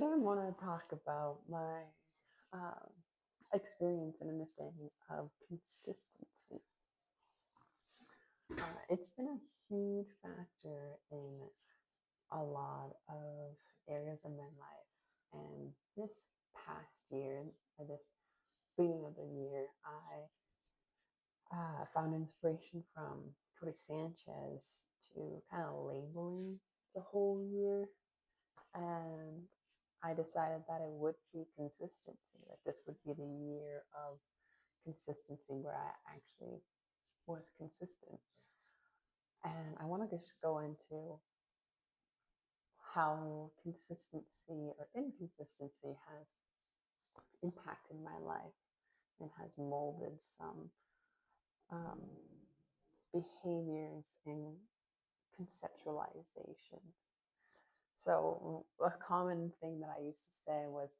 Today I want to talk about my um, experience and understanding of consistency. It's been a huge factor in a lot of areas of my life. And this past year, or this beginning of the year, I found inspiration from Cody Sanchez to kind of labeling the whole year. And I decided that it would be consistency, that this would be the year of consistency where I actually was consistent. And I want to just go into how consistency or inconsistency has impacted my life and has molded some um, behaviors and conceptualizations. So, a common thing that I used to say was,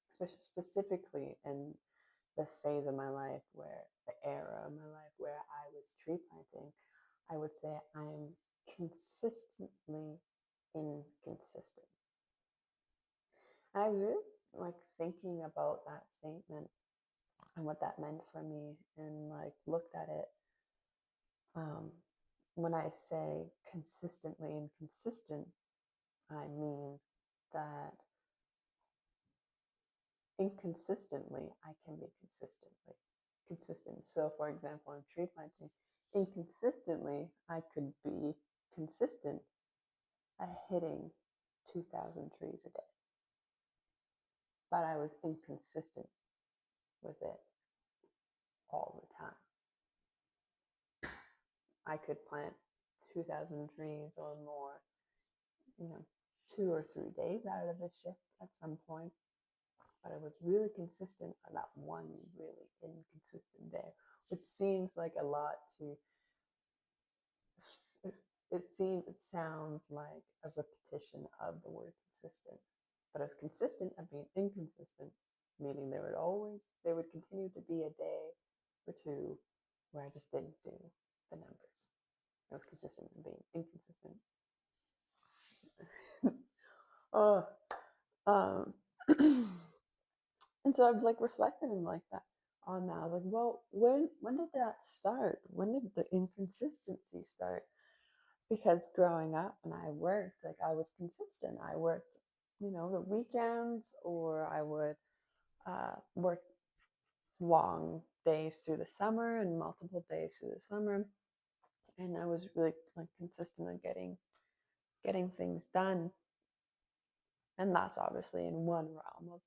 especially specifically in the phase of my life where the era of my life where I was tree planting, I would say I'm consistently inconsistent. And I was really like thinking about that statement and what that meant for me and like looked at it. Um, when I say consistently inconsistent, I mean that inconsistently I can be consistent. So for example, in tree planting, inconsistently I could be consistent at hitting 2,000 trees a day, but I was inconsistent with it all the time. I could plant 2,000 trees or more, you know, 2 or 3 days out of a shift at some point, but I was really consistent on that one really inconsistent day, which seems like a lot to it sounds like a repetition of the word consistent. But I was consistent at being inconsistent, meaning there would continue to be a day or two where I just didn't do the numbers. I was consistent in being inconsistent. Oh, um, and so I was like reflecting like that on that. I was like, well, when did that start? When did the inconsistency start? Because growing up when I worked, like I was consistent. I worked, the weekends, or I would work long days through the summer and multiple days through the summer, and I was really like consistent in getting things done. And that's obviously in one realm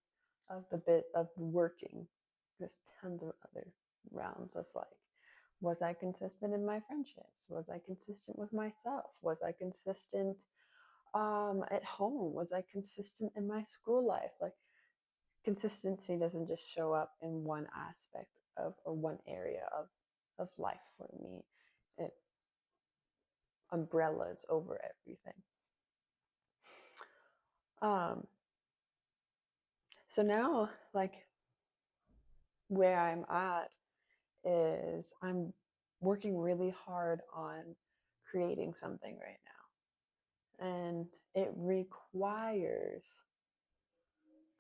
of the bit of working. There's tons of other realms of like, was I consistent in my friendships? Was I consistent with myself? Was I consistent at home? Was I consistent in my school life? Like, consistency doesn't just show up in one aspect of or one area of life for me. It umbrellas over everything. Um, so now, like, where I'm at is I'm working really hard on creating something right now. And it requires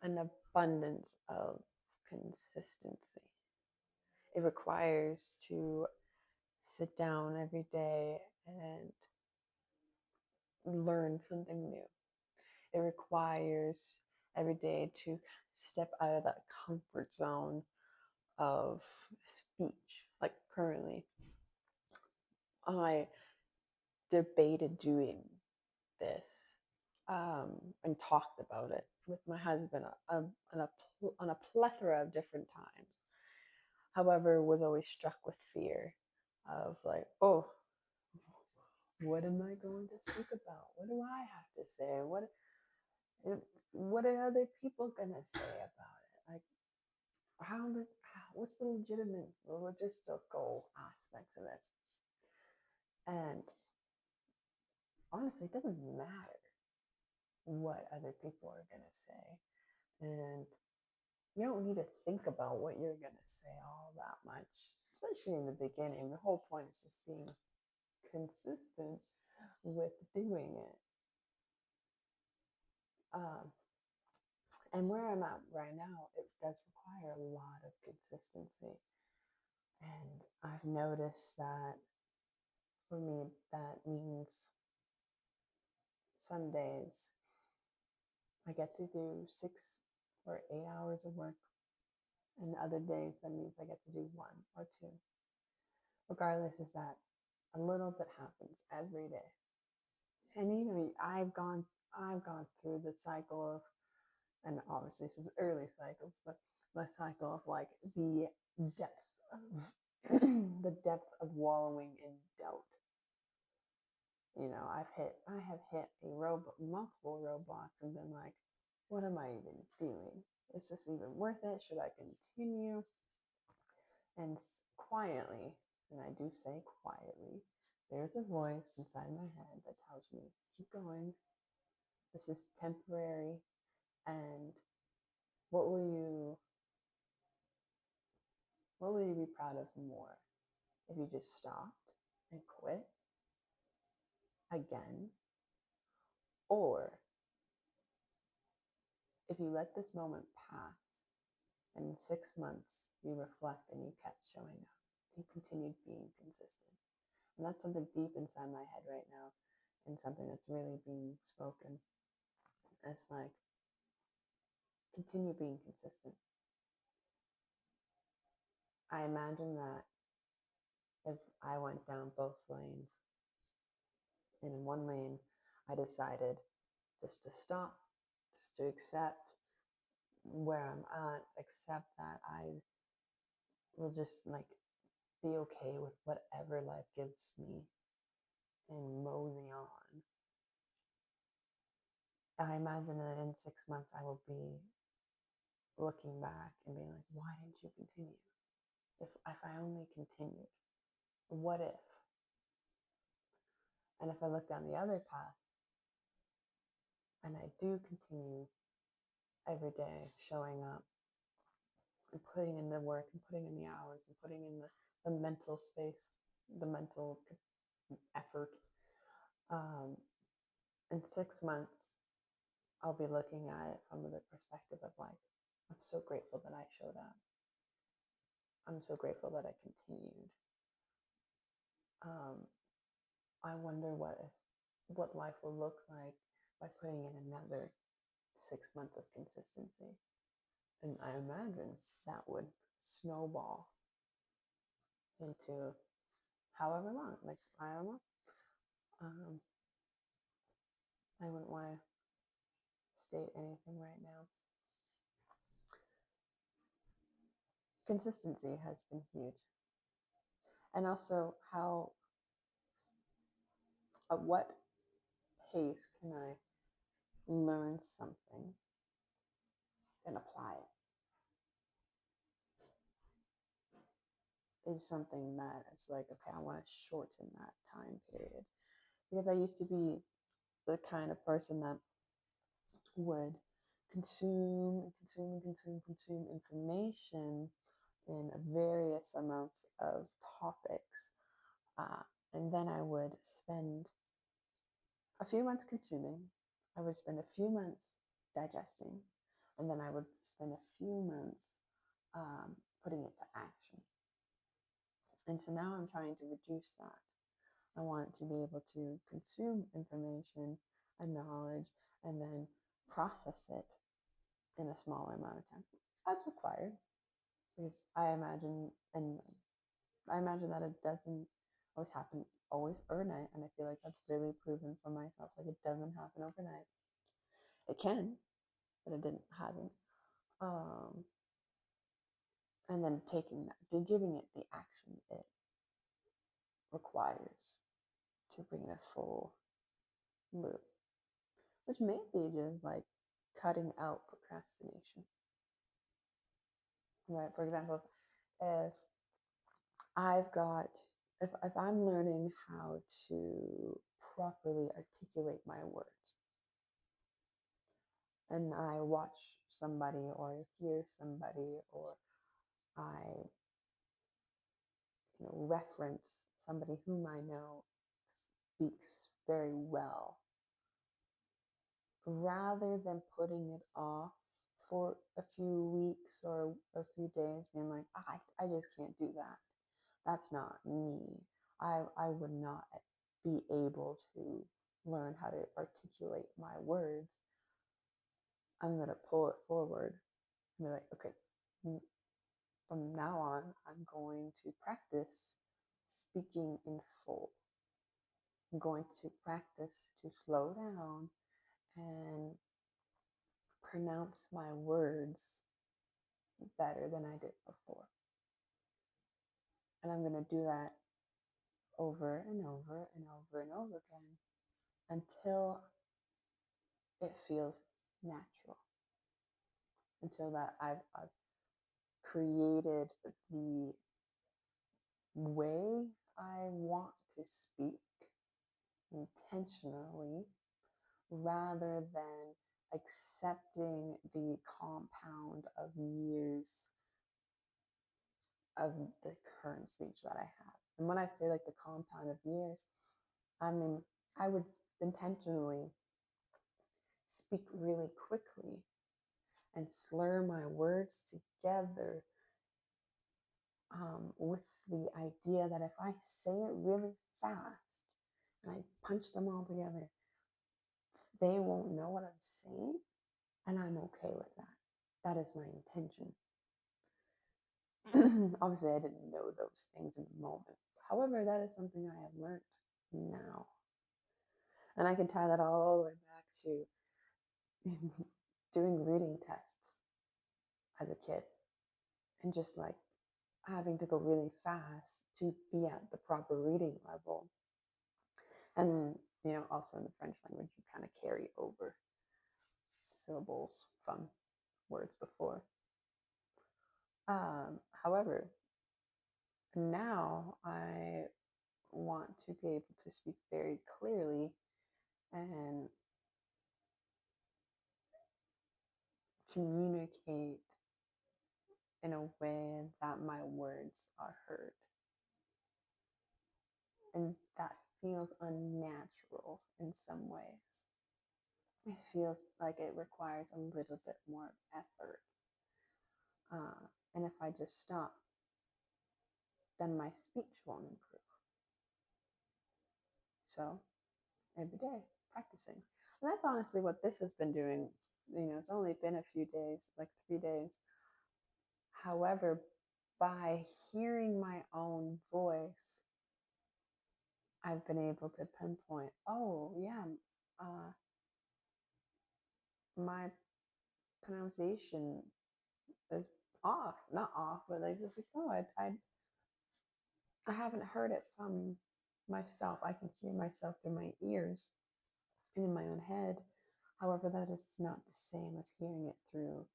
an abundance of consistency. It requires to sit down every day and learn something new. It requires every day to step out of that comfort zone of speech. Like currently, I debated doing this and talked about it with my husband on a plethora of different times. However, was always struck with fear of like, oh, what am I going to speak about? What do I have to say? What are other people gonna say about it? Like, what's the legitimate, the logistical aspects of it? And honestly, it doesn't matter what other people are gonna say, and you don't need to think about what you're gonna say all that much, especially in the beginning. The whole point is just being consistent with doing it. Um, And where I'm at right now, it does require a lot of consistency. And I've noticed that for me, that means some days I get to do 6 or 8 hours of work, and other days that means I get to do 1 or 2. Regardless, is that a little bit happens every day. And I've gone through the cycle of, and obviously this is early cycles, but the cycle of like the depth of the depth of wallowing in doubt. I have hit multiple roadblocks and been like, what am I even doing? Is this even worth it? Should I continue? And quietly, and I do say quietly, there's a voice inside my head that tells me, keep going. This is temporary. And what will you what will you be proud of more? If you just stopped and quit again, or if you let this moment pass and in 6 months you reflect and you kept showing up, you continued being consistent. And that's something deep inside my head right now, and something that's really being spoken. It's like, continue being consistent. I imagine that if I went down both lanes, and in one lane I decided just to stop, just to accept where I'm at, accept that I will just like be okay with whatever life gives me and mosey on. I imagine that in 6 months I will be looking back and being like, why didn't you continue? If I only continued, what if? And if I look down the other path and I do continue every day showing up and putting in the work and putting in the hours and putting in the mental space, the mental effort, in 6 months, I'll be looking at it from the perspective of like, I'm so grateful that I showed up. I'm so grateful that I continued. Um, I wonder what life will look like by putting in another 6 months of consistency. And I imagine that would snowball into however long. Like, I don't know. Um, I wouldn't want to state anything right now. Consistency has been huge. And also, at what pace can I learn something and apply it is something that it's like, okay, I want to shorten that time period. Because I used to be the kind of person that would consume information in various amounts of topics. And then I would spend a few months consuming, I would spend a few months digesting, and then I would spend a few months putting it to action. And so now I'm trying to reduce that. I want to be able to consume information and knowledge and then process it in a smaller amount of time as required. Because I imagine that it doesn't always happen overnight, and I feel like that's really proven for myself. Like, it doesn't happen overnight. It can, but it hasn't. And then taking that, giving it the action it requires to bring it a full loop, which may be just like cutting out procrastination. Right? For example, if I've got if I'm learning how to properly articulate my words, and I watch somebody or hear somebody, or I reference somebody whom I know speaks very well, rather than putting it off for a few weeks or a few days being like, I just can't do that. That's not me. I would not be able to learn how to articulate my words. I'm going to pull it forward and be like, okay, from now on, I'm going to practice speaking in full. I'm going to practice to slow down and pronounce my words better than I did before. And I'm going to do that over and over and over and over again until it feels natural, until that I've created the way I want to speak intentionally rather than accepting the compound of years of the current speech that I have. And when I say like the compound of years, I mean, I would intentionally speak really quickly and slur my words together with the idea that if I say it really fast and I punch them all together, they won't know what I'm saying, and I'm okay with that. That is my intention. Obviously, I didn't know those things in the moment. However, that is something I have learned now. And I can tie that all the way back to doing reading tests as a kid and just like having to go really fast to be at the proper reading level. And, also in the French language, you kind of carry over syllables from words before. However, now I want to be able to speak very clearly and communicate in a way that my words are heard. And that feels unnatural in some ways. It feels like it requires a little bit more effort. And if I just stop, then my speech won't improve. So every day, practicing. And that's honestly what this has been doing. It's only been a few days, like 3 days. However, by hearing my own voice, I've been able to pinpoint, oh, yeah, my pronunciation is off. Not off, but like just like, oh, I haven't heard it from myself. I can hear myself through my ears and in my own head. However, that is not the same as hearing it through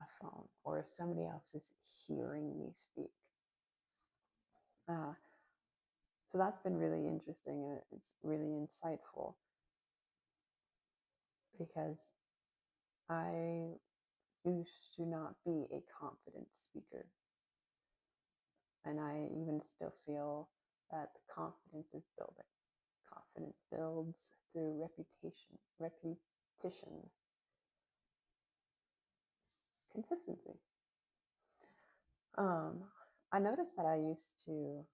a phone or if somebody else is hearing me speak. So that's been really interesting and it's really insightful because I used to not be a confident speaker. And I even still feel that the confidence is building. Confidence builds through repetition, consistency. I noticed that I used to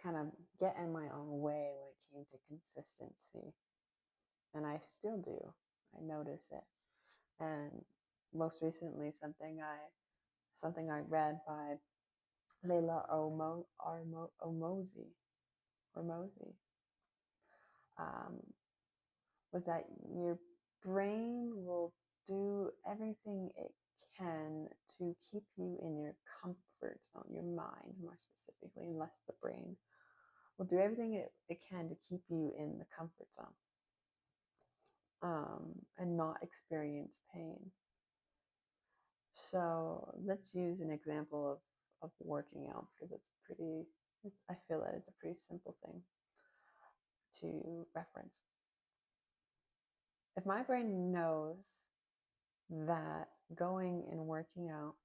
kind of get in my own way when it came to consistency. And I still do. I notice it. And most recently, something I read by Layla Hormozi, was that your brain will do everything it can to keep you in your comfort zone, your mind more specifically, and less the brain, will do everything it can to keep you in the comfort zone and not experience pain. So let's use an example of working out because I feel that it's a pretty simple thing to reference. If my brain knows that going and working out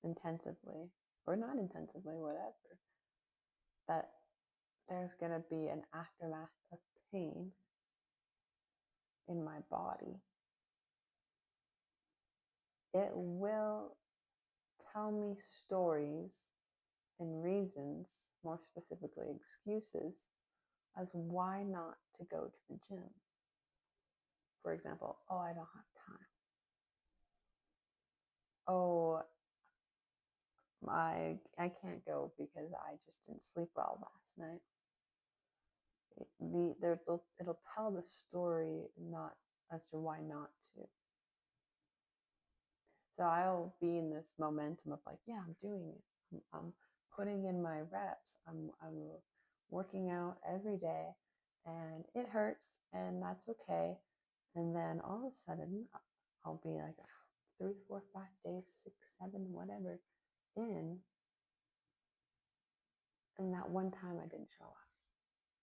intensively or not intensively, whatever, that there's going to be an aftermath of pain in my body, it will tell me stories and reasons, more specifically excuses, as why not to go to the gym. For example, oh, I don't have time. Oh, I can't go because I just didn't sleep well last night. It'll tell the story not as to why not to. So I'll be in this momentum of like, yeah, I'm doing it. I'm putting in my reps. I'm working out every day, and it hurts, and that's okay. And then all of a sudden, I'll be like 3, 4, 5 days, 6, 7, whatever in, and that one time I didn't show up.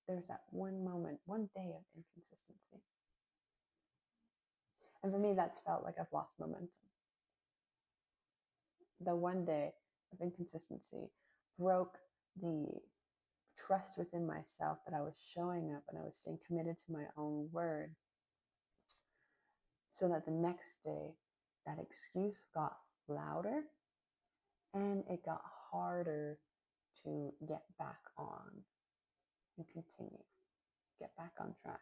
There's that one moment, one day of inconsistency. And for me, that's felt like I've lost momentum. The one day of inconsistency broke the trust within myself that I was showing up and I was staying committed to my own word, so that the next day that excuse got louder and it got harder to get back on and continue, get back on track.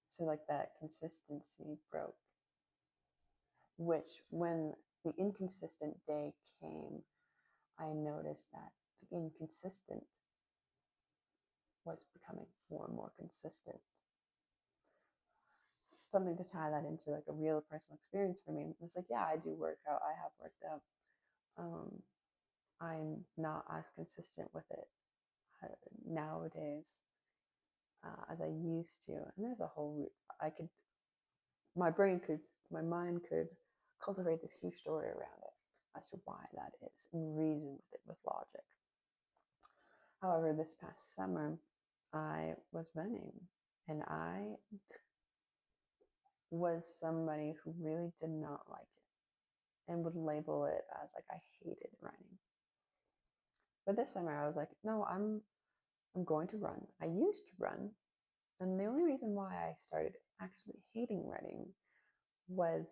So like that consistency broke, which when the inconsistent day came, I noticed that the inconsistent was becoming more and more consistent. Something to tie that into like a real personal experience for me. It's like, yeah, I do work out. I have worked out. I'm not as consistent with it nowadays as I used to. And there's a whole, my mind could cultivate this huge story around it as to why that is and reason with it with logic. However, this past summer, I was running and I was somebody who really did not like it and would label it as like I hated running. But this summer I was like, no, I'm going to run. I used to run, and the only reason why I started actually hating running was,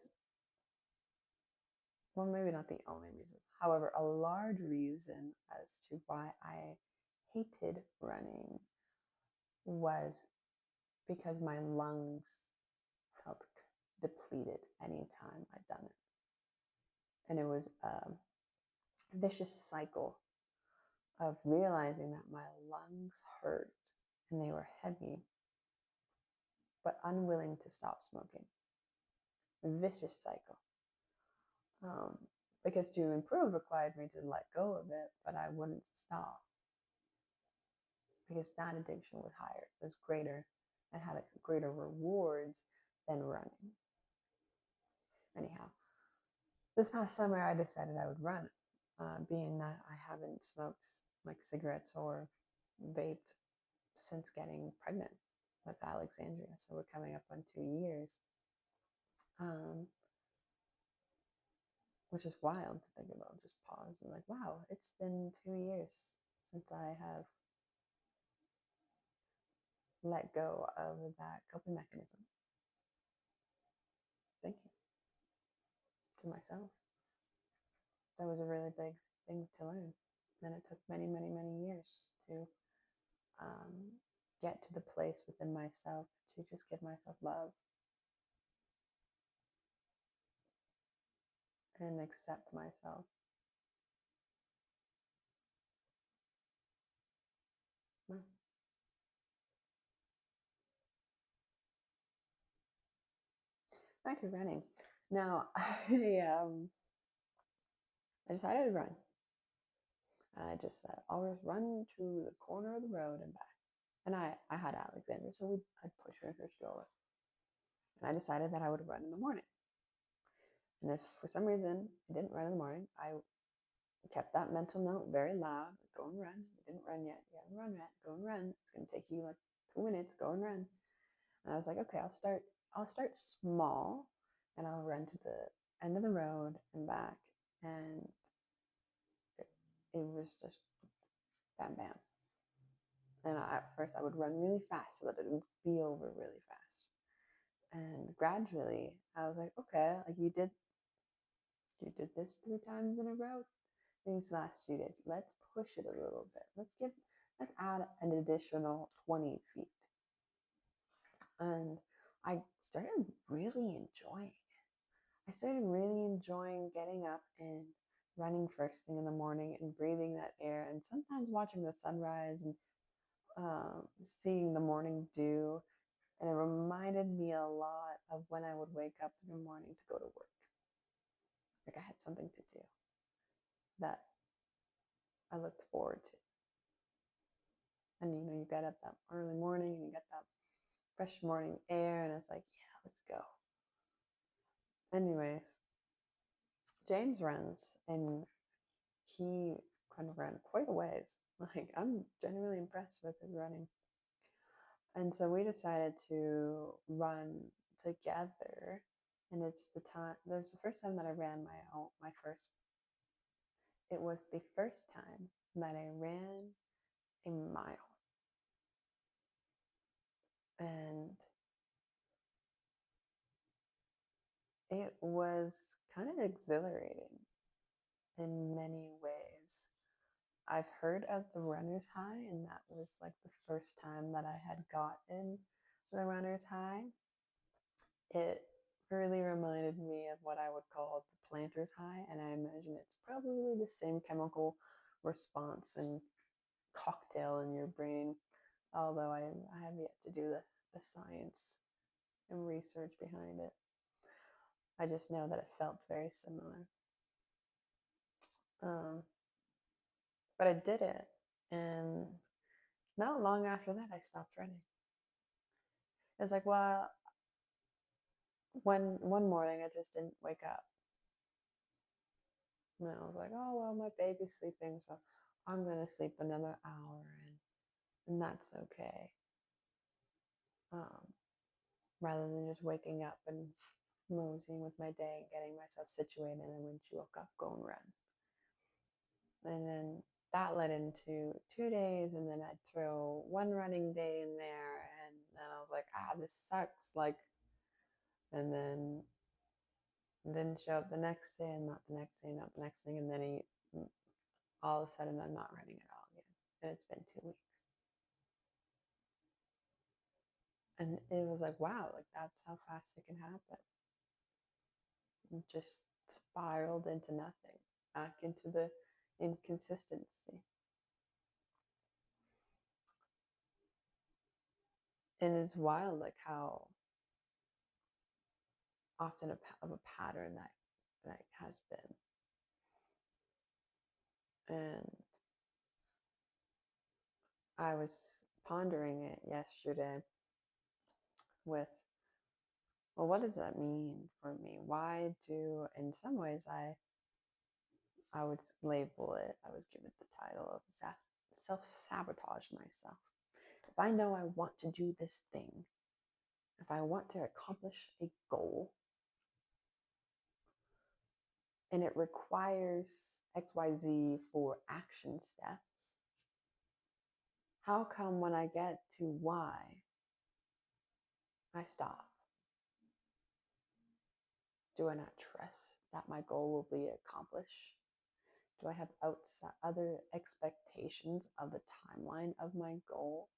well, maybe not the only reason. However, a large reason as to why I hated running was because my lungs felt depleted anytime I'd done it. And it was a vicious cycle of realizing that my lungs hurt and they were heavy, but unwilling to stop smoking. A vicious cycle. Because to improve required me to let go of it, but I wouldn't stop because that addiction was higher, was greater, and had a greater rewards than running. Anyhow, this past summer I decided I would run, being that I haven't smoked like cigarettes or vaped since getting pregnant with Alexandria. So we're coming up on 2 years, which is wild to think about. Just pause and like, wow, it's been 2 years since I have let go of that coping mechanism. Thank you to myself. That was a really big thing to learn. And it took many, many, many years to get to the place within myself to just give myself love and accept myself. Well, back to running. Now, I decided to run. I just said, I'll just run to the corner of the road and back. And I had Alexandra, so I'd push her in her stroller. And I decided that I would run in the morning. And if for some reason I didn't run in the morning, I kept that mental note very loud. Go and run. You didn't run yet. You haven't run yet. Go and run. It's going to take you like 2 minutes. Go and run. And I was like, okay, I'll start small and I'll run to the end of the road and back. And it was just bam, bam. And at first I would run really fast so that it would be over really fast. And gradually, I was like, okay, like you did this 3 times in a row these last few days. Let's push it a little bit. Let's add an additional 20 feet. And I started really enjoying I started really enjoying getting up and running first thing in the morning and breathing that air and sometimes watching the sunrise and seeing the morning dew. And it reminded me a lot of when I would wake up in the morning to go to work. Like I had something to do that I looked forward to. And you get up that early morning and you get that fresh morning air, and it's like, yeah, let's go. Anyways, James runs and he kind of ran quite a ways. Like, I'm genuinely impressed with his running. And so we decided to run together. And it's the time, there's the first time that I ran it was the first time that I ran a mile. And it was kind of exhilarating in many ways. I've heard of the runner's high, and that was like the first time that I had gotten the runner's high. It really reminded me of what I would call the planter's high, and I imagine it's probably the same chemical response and cocktail in your brain, although I have yet to do the science and research behind it. I just know that it felt very similar. Um, but I did it, and not long after that, I stopped running. It's like, well, one morning I just didn't wake up. And I was like, oh well, my baby's sleeping, so I'm gonna sleep another hour, and that's okay. Um, rather than just waking up and moseying with my day and getting myself situated, and then when she woke up, go and run. And then that led into 2 days, and then I'd throw one running day in there, and then I was like, this sucks. Like, and then didn't show up the next day, and not the next day, not the next thing, and then all of a sudden I'm not running at all again. And it's been 2 weeks. And it was like, wow, like that's how fast it can happen. It just spiraled into nothing, back into the inconsistency. And it's wild, like how often of a pattern that has been. And I was pondering it yesterday with, well, what does that mean for me? Why do, in some ways, I would label it, I would give it the title of self-sabotage myself. If I know I want to do this thing, if I want to accomplish a goal, and it requires XYZ for action steps, how come when I get to why, I stop? Do I not trust that my goal will be accomplished? Do I have other expectations of the timeline of my goal?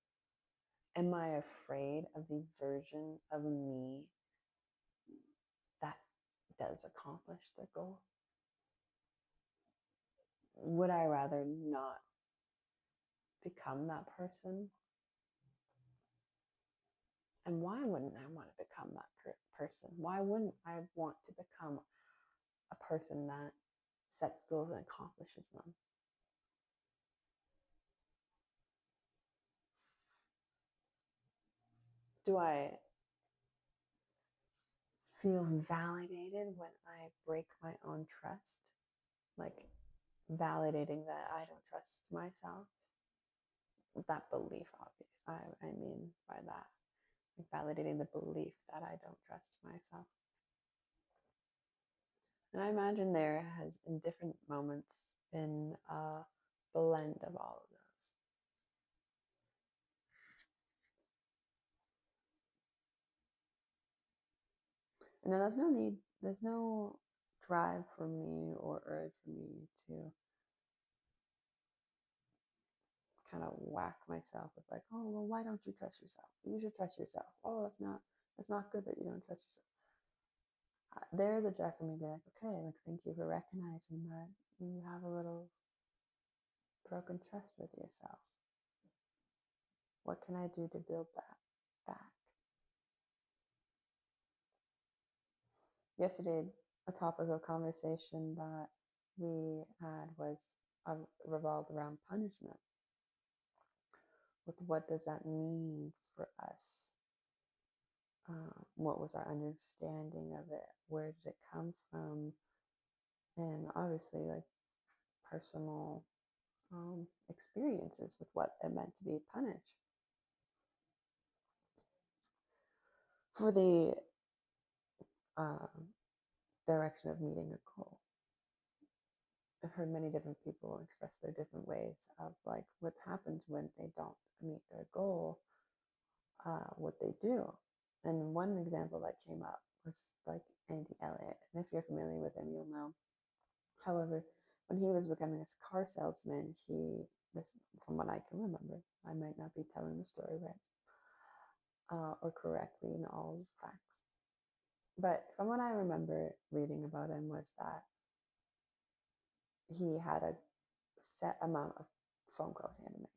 Am I afraid of the version of me that does accomplish the goal? Would I rather not become that person? And why wouldn't I want to become that person? Why wouldn't I want to become a person that sets goals and accomplishes them? Do I feel validated when I break my own trust? Like validating that I don't trust myself? That belief, obviously. I mean by that. Like validating the belief that I don't trust myself. And I imagine there has, in different moments, been a blend of all of those. And then there's no drive for me or urge for me to kind of whack myself with like, oh, well, why don't you trust yourself? You should trust yourself. Oh, it's not good that you don't trust yourself. There is a drive for me to be like, okay, like, thank you for recognizing that you have a little broken trust with yourself. What can I do to build that back? Yesterday, a topic of conversation that we had was revolved around punishment. With what does that mean for us? What was our understanding of it? Where did it come from? And obviously, like, personal experiences with what it meant to be punished. For the direction of meeting a goal, I've heard many different people express their different ways of like what happens when they don't meet their goal, what they do. And one example that came up was like Andy Elliott. And if you're familiar with him, you'll know. However, when he was becoming a car salesman, this, from what I can remember, I might not be telling the story right or correctly in all facts. But from what I remember reading about him was that he had a set amount of phone calls he had to make.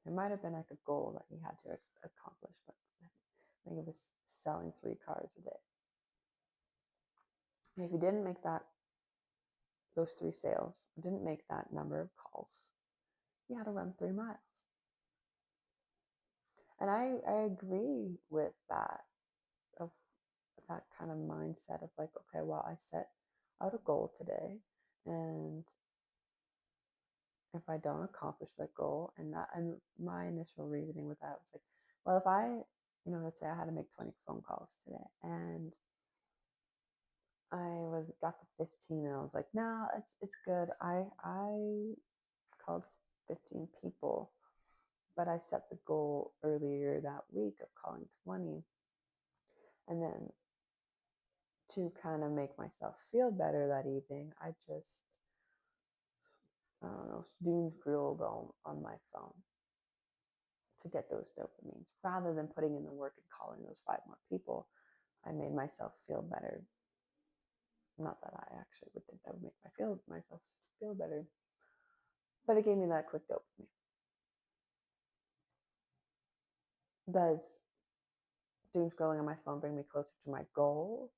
There might have been like a goal that he had to accomplish, but I think it was selling 3 cars a day. And if you didn't make those 3 sales, didn't make that number of calls, you had to run 3 miles. And I agree with that, of that kind of mindset of like, okay, well, I set out a goal today, and if I don't accomplish that goal, and my initial reasoning with that was like, well, if I, let's say I had to make 20 phone calls today, and I got to 15, and I was like, no, it's good. I called 15 people, but I set the goal earlier that week of calling 20, and then to kind of make myself feel better that evening, I just, I don't know, doom scrolled on my phone to get those dopamines. Rather than putting in the work and calling those 5 more people, I made myself feel better. Not that I actually would think that would make myself feel better, but it gave me that quick dopamine. Does doom scrolling on my phone bring me closer to my goal,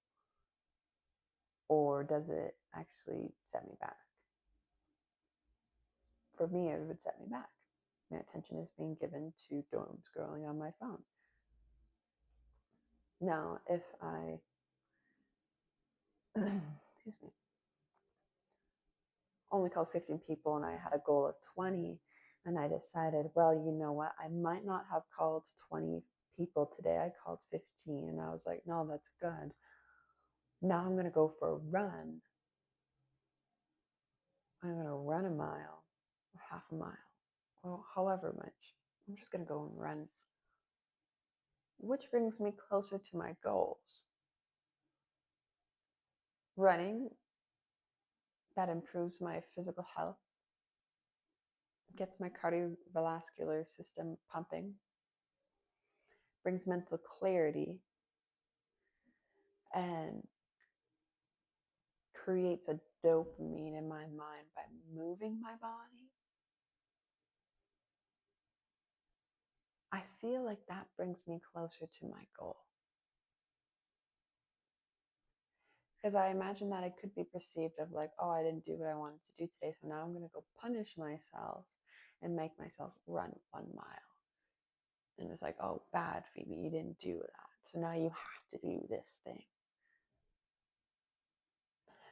or does it actually set me back? For me, it would set me back. My attention is being given to doom scrolling on my phone. Now, if I, excuse me, only called 15 people and I had a goal of 20, and I decided, well, you know what, I might not have called 20 people today. I called 15, and I was like, no, that's good. Now I'm going to go for a run. I'm going to run a mile, or half a mile, or however much. I'm just going to go and run, which brings me closer to my goals. Running, that improves my physical health, gets my cardiovascular system pumping, brings mental clarity, and creates a dopamine in my mind by moving my body. I feel like that brings me closer to my goal. Because I imagine that it could be perceived of like, oh, I didn't do what I wanted to do today, so now I'm going to go punish myself and make myself run 1 mile. And it's like, oh, bad, Phoebe, you didn't do that. So now you have to do this thing.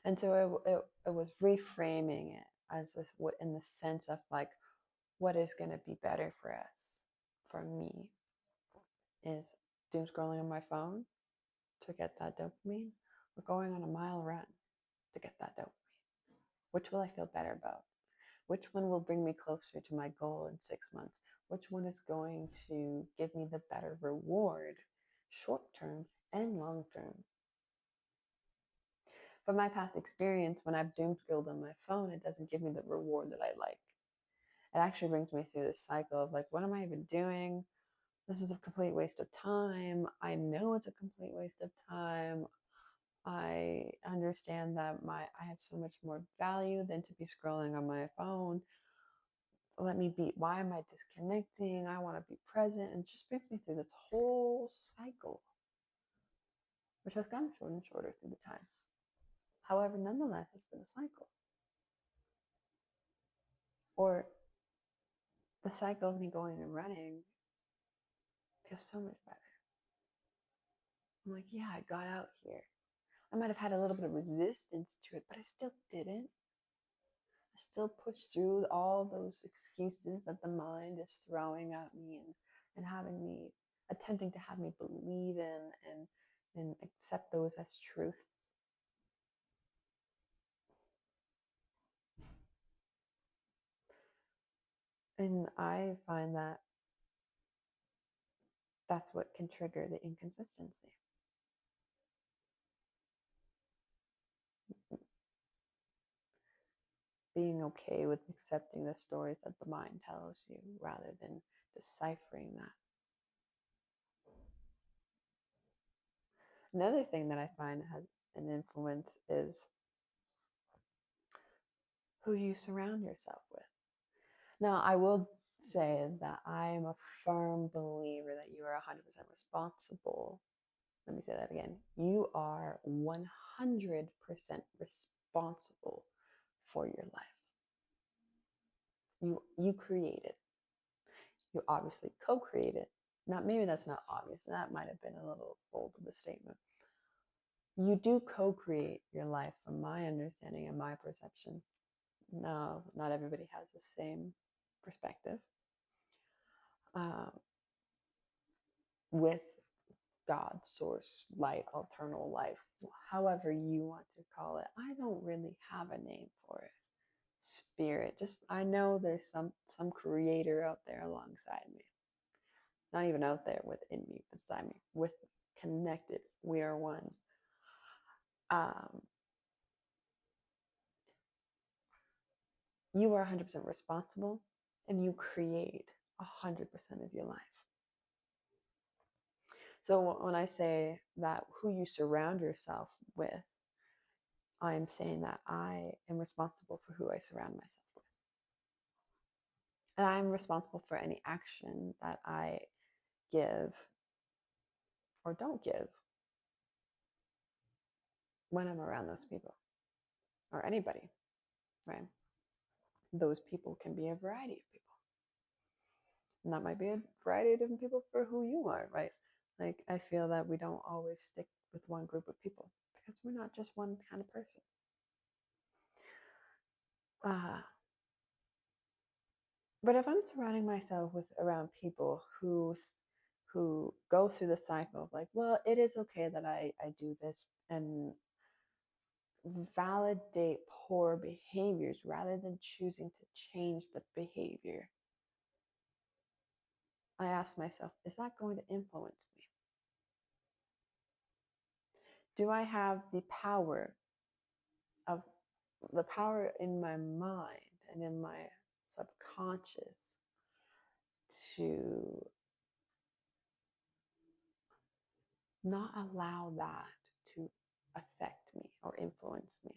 And so it was reframing it as this, in the sense of like, what is going to be better for us, for me, is doom scrolling on my phone to get that dopamine, or going on a mile run to get that dopamine. Which will I feel better about? Which one will bring me closer to my goal in 6 months? Which one is going to give me the better reward, short term and long term? But my past experience, when I've doom scrolled on my phone, it doesn't give me the reward that I like. It actually brings me through this cycle of like, what am I even doing? This is a complete waste of time. I know it's a complete waste of time. I understand that I have so much more value than to be scrolling on my phone. Let me be, why am I disconnecting? I want to be present. And it just brings me through this whole cycle, which has gotten shorter and shorter through the time. However, nonetheless, it's been a cycle. Or the cycle of me going and running feels so much better. I'm like, yeah, I got out here. I might have had a little bit of resistance to it, but I still didn't. I still pushed through all those excuses that the mind is throwing at me and having me attempting to have me believe in and accept those as truths. And I find that that's what can trigger the inconsistency. Being okay with accepting the stories that the mind tells you rather than deciphering that. Another thing that I find has an influence is who you surround yourself with. Now, I will say that I am a firm believer that you are 100% responsible. Let me say that again. You are 100% responsible for your life. You create it. You obviously co-create it. Not maybe that's not obvious. That might have been a little bold of a statement. You do co-create your life from my understanding and my perception. No, not everybody has the same perspective. With God, source, light, eternal life, however you want to call it. I don't really have a name for it. Spirit. Just I know there's some creator out there alongside me. Not even out there, within me, beside me, with connected. We are one. You are 100% responsible and you create 100% of your life. So when I say that who you surround yourself with, I'm saying that I am responsible for who I surround myself with. And I'm responsible for any action that I give or don't give when I'm around those people or anybody, right? Those people can be a variety of people. And that might be a variety of different people for who you are, right? Like, I feel that we don't always stick with one group of people because we're not just one kind of person. But if I'm surrounding myself with around people who go through the cycle of like, well, it is okay that I do this and validate poor behaviors rather than choosing to change the behavior, I ask myself, is that going to influence me? Do I have the power in my mind and in my subconscious to not allow that to affect me or influence me?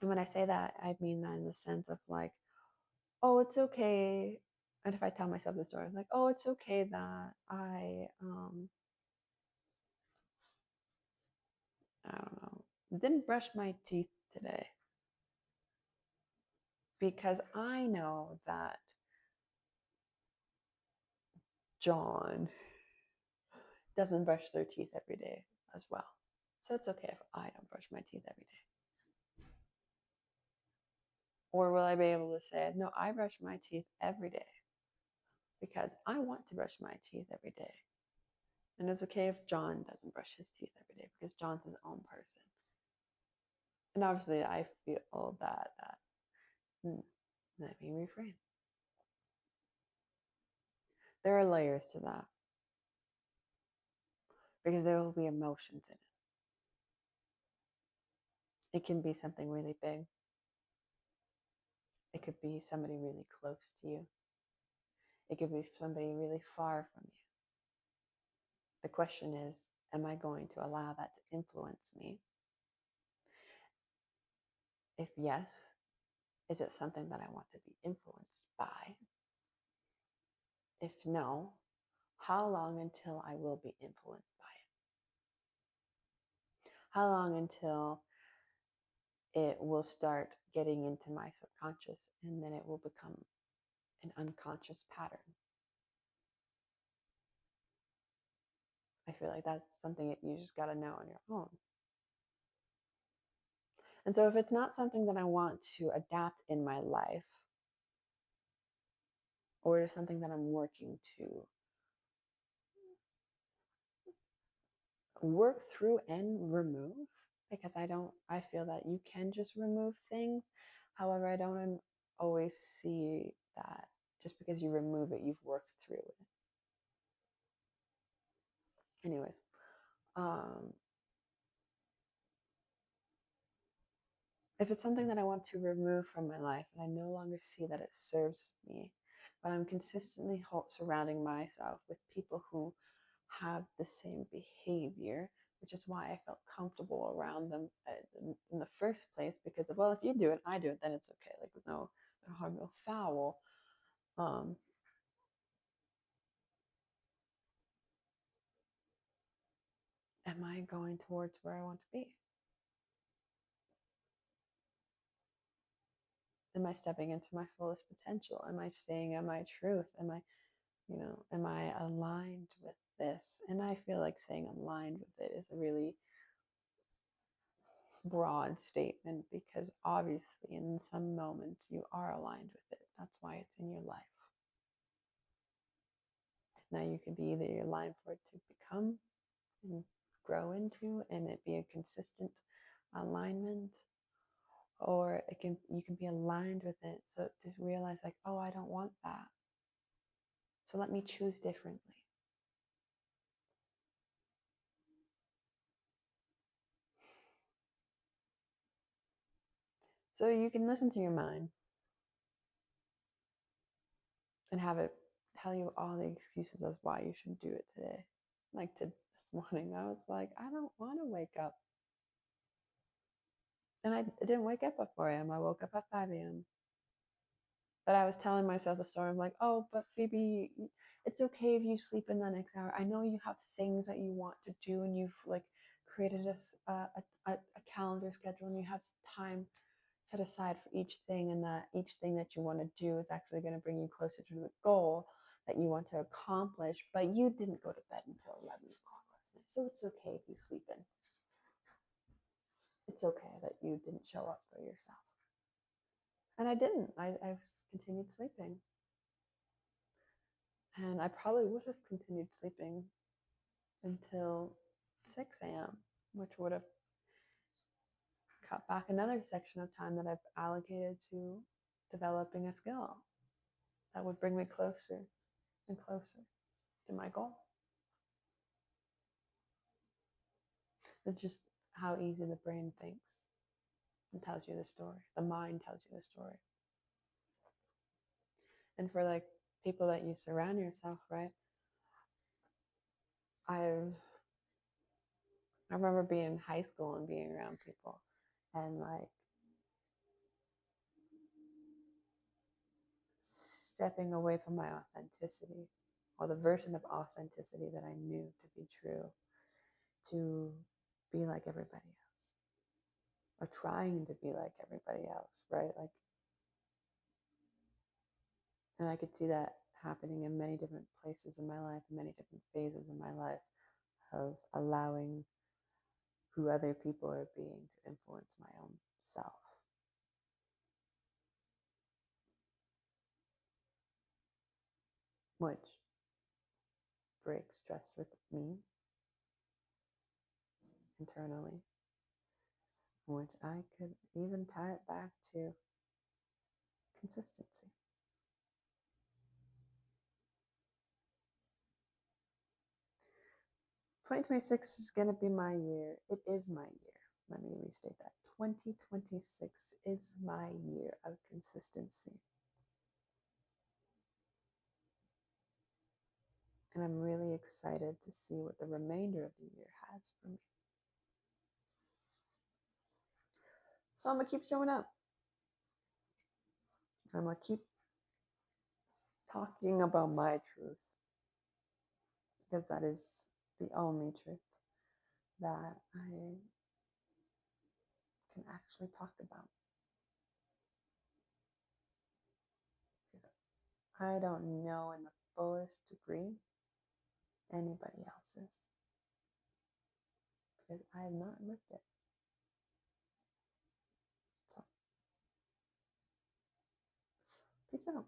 And when I say that, I mean that in the sense of like, oh, it's okay. And if I tell myself the story, I'm like, oh, it's okay that I don't know, didn't brush my teeth today because I know that John doesn't brush their teeth every day as well. So it's okay if I don't brush my teeth every day. Or will I be able to say, no, I brush my teeth every day because I want to brush my teeth every day. And it's okay if John doesn't brush his teeth every day because John's his own person. And obviously, I feel that let me reframe. There are layers to that because there will be emotions in it. It can be something really big. It could be somebody really close to you. It could be somebody really far from you. The question is, am I going to allow that to influence me? If yes, is it something that I want to be influenced by? If no, how long until I will be influenced by it? How long until it will start getting into my subconscious and then it will become an unconscious pattern? I feel like that's something that you just got to know on your own. And so if it's not something that I want to adapt in my life, or it's something that I'm working to work through and remove, because I feel that you can just remove things. However, I don't always see that just because you remove it, you've worked through it. Anyways, um, if it's something that I want to remove from my life and I no longer see that it serves me, but I'm consistently surrounding myself with people who have the same behavior, which is why I felt comfortable around them in the first place, because of, well, if you do it, I do it, then it's okay. Like, no harm, no foul. Um, am I going towards where I want to be? Am I stepping into my fullest potential? Am I staying in my truth? Am I aligned with this? And I feel like saying aligned with it is a really broad statement, because obviously in some moments you are aligned with it. That's why it's in your life. Now you could be either aligned for it to become and grow into and it be a consistent alignment, or you can be aligned with it so to realize like, oh, I don't want that. So let me choose differently. So you can listen to your mind and have it tell you all the excuses as why you should do it today. Like this morning, I was like, I don't want to wake up. And I didn't wake up at 4 a.m. I woke up at 5 a.m. But I was telling myself a story. I'm like, oh, but Phoebe, it's okay if you sleep in the next hour. I know you have things that you want to do, and you've like created a calendar schedule, and you have time set aside for each thing, and that each thing that you want to do is actually going to bring you closer to the goal that you want to accomplish. But you didn't go to bed until 11 o'clock last night, so it's okay if you sleep in. It's okay that you didn't show up for yourself. And I didn't. I continued sleeping. And I probably would have continued sleeping until 6 a.m., which would have cut back another section of time that I've allocated to developing a skill that would bring me closer and closer to my goal. It's just how easy the brain thinks. It tells you the story. The mind tells you the story. And for like people that you surround yourself, right? I remember being in high school and being around people and like stepping away from my authenticity, or the version of authenticity that I knew to be true, to be like everybody else, or trying to be like everybody else, right? Like, and I could see that happening in many different places in my life, many different phases in my life, of allowing who other people are being to influence my own self. Which breaks trust with me internally, which I could even tie it back to consistency. 2026 is going to be my year. It is my year. Let me restate that. 2026 is my year of consistency. And I'm really excited to see what the remainder of the year has for me. So I'm going to keep showing up. I'm going to keep talking about my truth, because that is the only truth that I can actually talk about. Because I don't know in the fullest degree anybody else's, because I have not lived it. So, peace out.